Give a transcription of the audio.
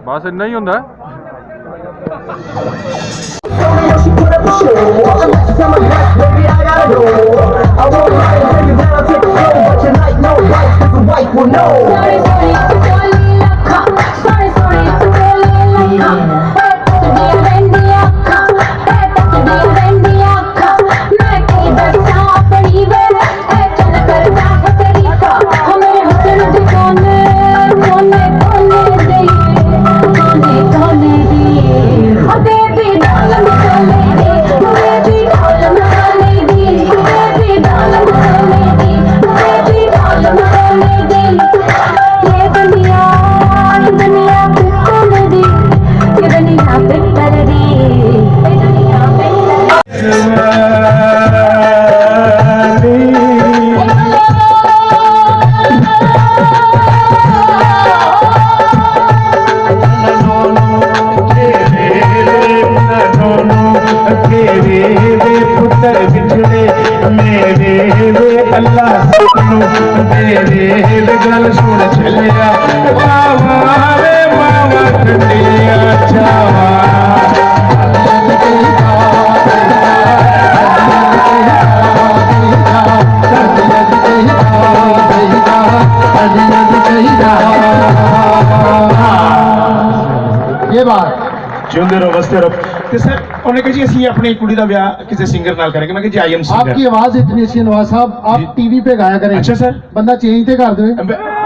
बस इन्ना ही होंदा गल सुन चलिया वे मावा ठंडिया चावा ये बात ਜਿਉਂਦੇ ਰਹੋ ਵਸਦੇ ਰਹੋ ਤੇ ਸਰ ਉਹਨੇ ਕਿਹਾ ਜੀ ਅਸੀਂ ਆਪਣੀ ਕੁੜੀ ਦਾ ਵਿਆਹ ਕਿਸੇ ਸਿੰਗਰ ਨਾਲ ਕਰਾਂਗੇ ਮੈਂ ਕਿਹਾ ਜੀ ਆਈ ਐਮ ਸਿੰਗਰ आपकी आवाज इतनी अच्छी है नवाज साहब आप टीवी पे गाया करें अच्छा सर बंदा चेंज तो कर दो